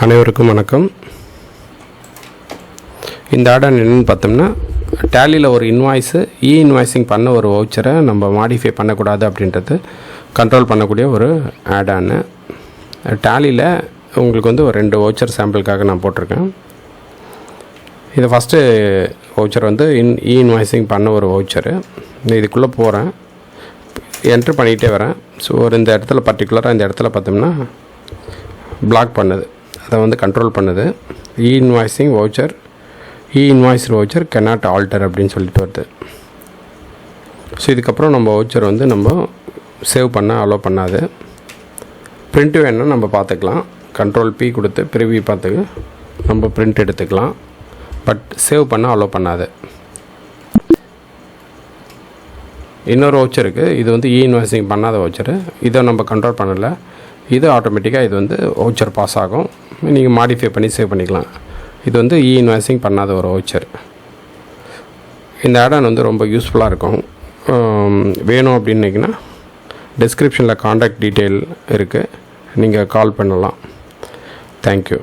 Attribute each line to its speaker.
Speaker 1: அனைவருக்கும் வணக்கம். இந்த ஆர்டர் என்னென்னு பார்த்தோம்னா, டேலியில் ஒரு இன்வாய்ஸு இன்வாய்ஸிங் பண்ண ஒரு வவுச்சரை நம்ம மாடிஃபை பண்ணக்கூடாது அப்படின்றது கண்ட்ரோல் பண்ணக்கூடிய ஒரு ஆடானு. டேலியில் உங்களுக்கு வந்து ஒரு 2 வவுச்சர் சாம்பிளுக்காக நான் போட்டிருக்கேன். இது ஃபஸ்ட்டு வவுச்சர் வந்து இன்வாய்ஸிங் பண்ண ஒரு வவுச்சரு. இதுக்குள்ளே போகிறேன், என்ட்ரு பண்ணிகிட்டே வரேன். ஸோ இந்த இடத்துல பர்டிகுலராக இந்த இடத்துல பார்த்தோம்னா பிளாக் பண்ணுது, அதை வந்து கண்ட்ரோல் பண்ணுது. Invoicing voucher invoiced voucher cannot alter அப்படின்னு சொல்லிட்டு வருது. ஸோ இதுக்கப்புறம் நம்ம வவுச்சர் வந்து நம்ம சேவ் பண்ண அலோவ் பண்ணாது. பிரிண்ட் வேணும்னா நம்ம பார்த்துக்கலாம். கண்ட்ரோல் P கொடுத்து ப்ரிவியூ பார்த்துக்கு நம்ம பிரிண்ட் எடுத்துக்கலாம். பட் சேவ் பண்ண அலோவ் பண்ணாது. இன்னொரு வவுச்சருக்கு இது வந்து இன்வாய்ஸிங் பண்ணாத வவுச்சரு, இதை நம்ம கண்ட்ரோல் பண்ணலை. இது ஆட்டோமேட்டிக்காக இது வந்து வவுச்சர் பாஸ் ஆகும். நீங்கள் மாடிஃபை பண்ணி சேவ் பண்ணிக்கலாம். இது வந்து இன்வாய்ஸிங் பண்ணாத ஒரு வவுச்சர். இந்த ஆடான் வந்து ரொம்ப யூஸ்ஃபுல்லாக இருக்கும். வேணும் அப்படின்னீங்கன்னா டிஸ்கிரிப்ஷனில் காண்டாக்ட் டீட்டெயில் இருக்குது, நீங்கள் கால் பண்ணலாம். தேங்க்யூ.